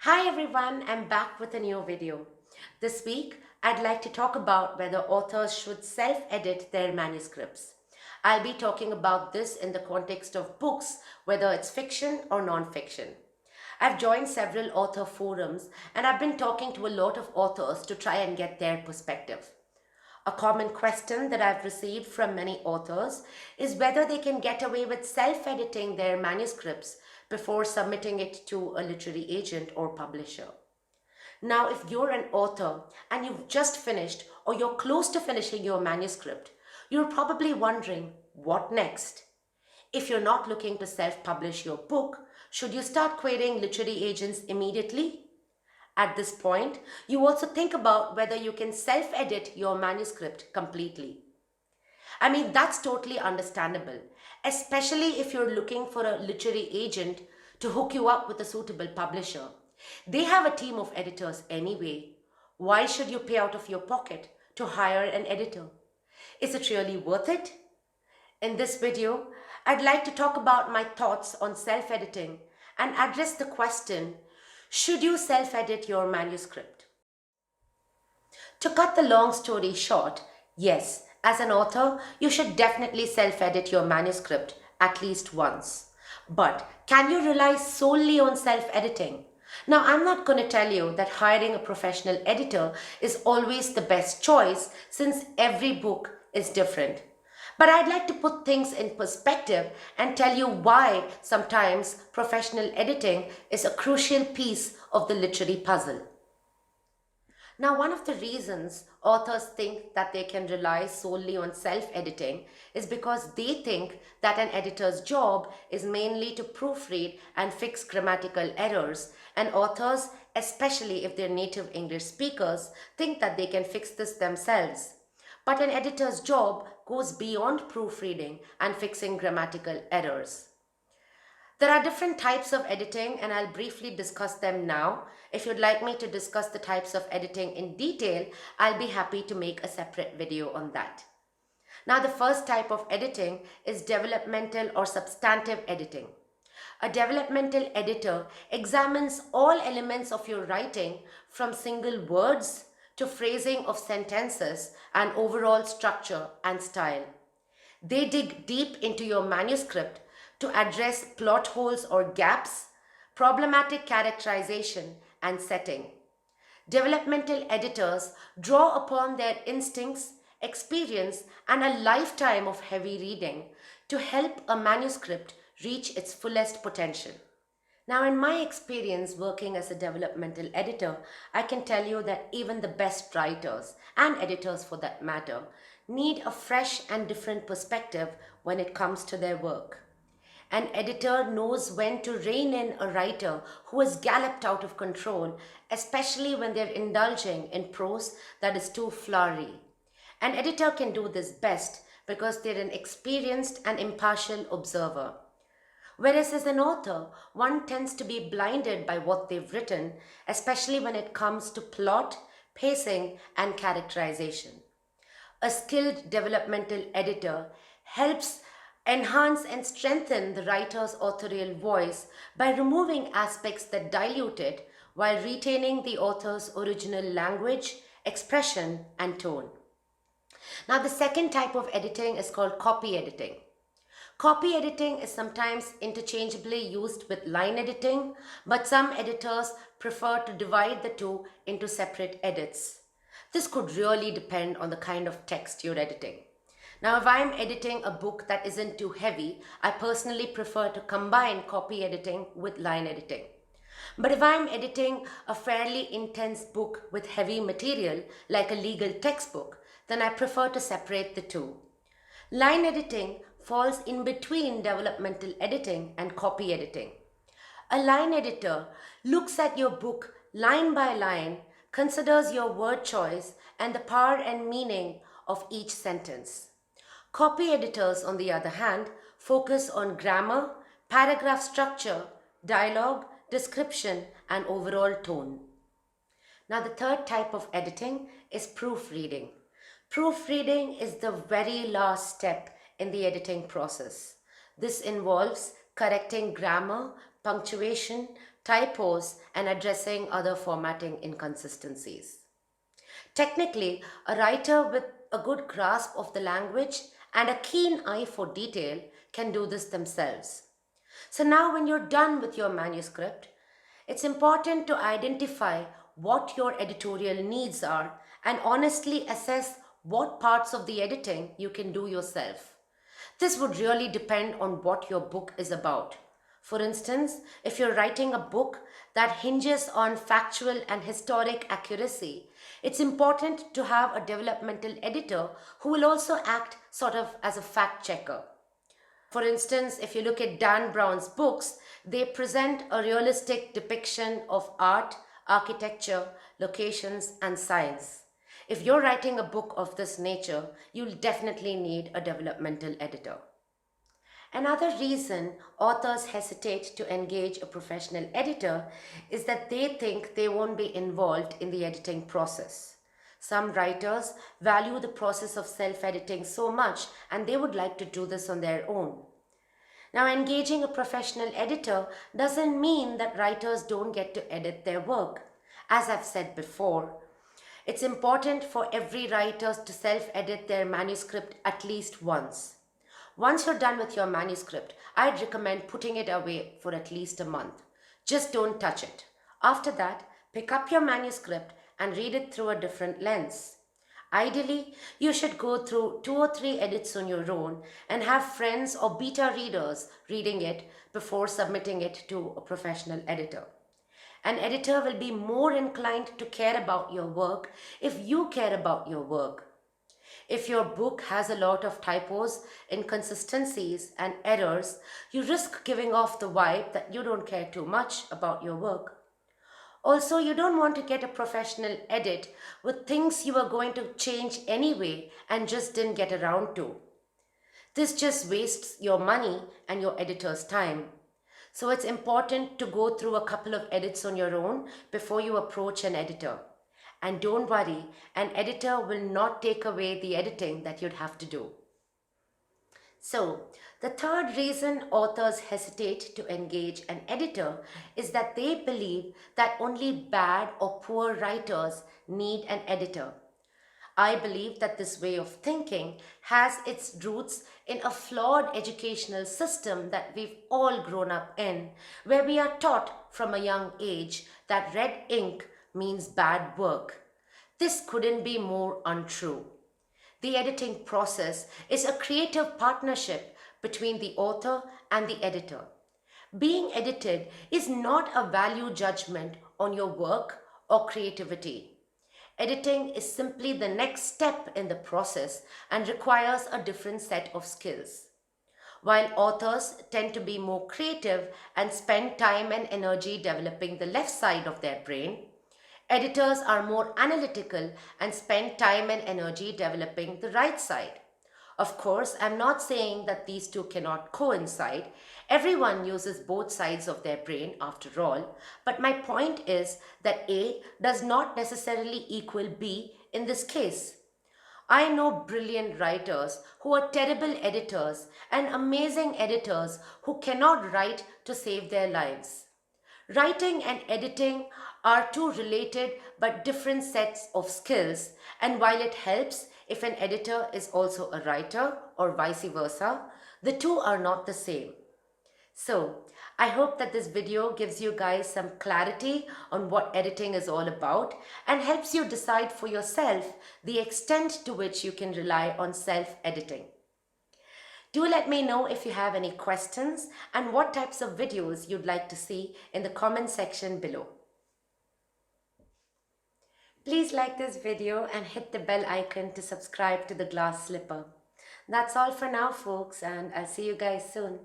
Hi everyone, I'm back with a new video. This week, I'd like to talk about whether authors should self-edit their manuscripts. I'll be talking about this in the context of books, whether it's fiction or non-fiction. I've joined several author forums and I've been talking to a lot of authors to try and get their perspective. A common question that I've received from many authors is whether they can get away with self-editing their manuscripts before submitting it to a literary agent or publisher. Now, if you're an author and you've just finished or you're close to finishing your manuscript, you're probably wondering, what next? If you're not looking to self-publish your book, should you start querying literary agents immediately? At this point, you also think about whether you can self-edit your manuscript completely. I mean, that's totally understandable, especially if you're looking for a literary agent to hook you up with a suitable publisher. They have a team of editors anyway. Why should you pay out of your pocket to hire an editor? Is it really worth it? In this video, I'd like to talk about my thoughts on self-editing and address the question, should you self-edit your manuscript? To cut the long story short, yes, as an author, you should definitely self-edit your manuscript at least once. But can you rely solely on self-editing? Now, I'm not going to tell you that hiring a professional editor is always the best choice since every book is different. But I'd like to put things in perspective and tell you why sometimes professional editing is a crucial piece of the literary puzzle. Now, one of the reasons authors think that they can rely solely on self-editing is because they think that an editor's job is mainly to proofread and fix grammatical errors, and authors, especially if they're native English speakers, think that they can fix this themselves. But an editor's job goes beyond proofreading and fixing grammatical errors. There are different types of editing and I'll briefly discuss them now. If you'd like me to discuss the types of editing in detail, I'll be happy to make a separate video on that. Now, the first type of editing is developmental or substantive editing. A developmental editor examines all elements of your writing from single words to phrasing of sentences and overall structure and style. They dig deep into your manuscript to address plot holes or gaps, problematic characterization, and setting. Developmental editors draw upon their instincts, experience, and a lifetime of heavy reading to help a manuscript reach its fullest potential. Now, in my experience working as a developmental editor, I can tell you that even the best writers, and editors for that matter, need a fresh and different perspective when it comes to their work. An editor knows when to rein in a writer who has galloped out of control, especially when they're indulging in prose that is too flowery. An editor can do this best because they're an experienced and impartial observer. Whereas as an author, one tends to be blinded by what they've written, especially when it comes to plot, pacing, and characterization. A skilled developmental editor helps enhance and strengthen the writer's authorial voice by removing aspects that dilute it while retaining the author's original language, expression, and tone. Now, the second type of editing is called copy editing. Copy editing is sometimes interchangeably used with line editing, but some editors prefer to divide the two into separate edits. This could really depend on the kind of text you're editing. Now, if I'm editing a book that isn't too heavy, I personally prefer to combine copy editing with line editing. But if I'm editing a fairly intense book with heavy material, like a legal textbook, then I prefer to separate the two. Line editing falls in between developmental editing and copy editing. A line editor looks at your book line by line, considers your word choice and the power and meaning of each sentence. Copy editors, on the other hand, focus on grammar, paragraph structure, dialogue, description, and overall tone. Now, the third type of editing is proofreading. Proofreading is the very last step in the editing process. This involves correcting grammar, punctuation, typos, and addressing other formatting inconsistencies. Technically, a writer with a good grasp of the language and a keen eye for detail can do this themselves. So now when you're done with your manuscript, it's important to identify what your editorial needs are and honestly assess what parts of the editing you can do yourself. This would really depend on what your book is about. For instance, if you're writing a book that hinges on factual and historic accuracy, it's important to have a developmental editor who will also act sort of as a fact checker. For instance, if you look at Dan Brown's books, they present a realistic depiction of art, architecture, locations, and science. If you're writing a book of this nature, you'll definitely need a developmental editor. Another reason authors hesitate to engage a professional editor is that they think they won't be involved in the editing process. Some writers value the process of self-editing so much and they would like to do this on their own. Now, engaging a professional editor doesn't mean that writers don't get to edit their work. As I've said before, it's important for every writer to self-edit their manuscript at least once. Once you're done with your manuscript, I'd recommend putting it away for at least a month. Just don't touch it. After that, pick up your manuscript and read it through a different lens. Ideally, you should go through 2 or 3 edits on your own and have friends or beta readers reading it before submitting it to a professional editor. An editor will be more inclined to care about your work if you care about your work. If your book has a lot of typos, inconsistencies, and errors, you risk giving off the vibe that you don't care too much about your work. Also, you don't want to get a professional edit with things you are going to change anyway and just didn't get around to. This just wastes your money and your editor's time. So it's important to go through a couple of edits on your own before you approach an editor. And don't worry, an editor will not take away the editing that you'd have to do. So, the third reason authors hesitate to engage an editor is that they believe that only bad or poor writers need an editor. I believe that this way of thinking has its roots in a flawed educational system that we've all grown up in, where we are taught from a young age that red ink means bad work. This couldn't be more untrue. The editing process is a creative partnership between the author and the editor. Being edited is not a value judgment on your work or creativity. Editing is simply the next step in the process and requires a different set of skills. While authors tend to be more creative and spend time and energy developing the left side of their brain, editors are more analytical and spend time and energy developing the right side. Of course, I'm not saying that these two cannot coincide. Everyone uses both sides of their brain after all, but my point is that A does not necessarily equal B in this case. I know brilliant writers who are terrible editors and amazing editors who cannot write to save their lives. Writing and editing are two related but different sets of skills, and while it helps if an editor is also a writer or vice versa, the two are not the same. So, I hope that this video gives you guys some clarity on what editing is all about and helps you decide for yourself the extent to which you can rely on self-editing. Do let me know if you have any questions and what types of videos you'd like to see in the comment section below. Please like this video and hit the bell icon to subscribe to The Glass Slipper. That's all for now, folks, and I'll see you guys soon.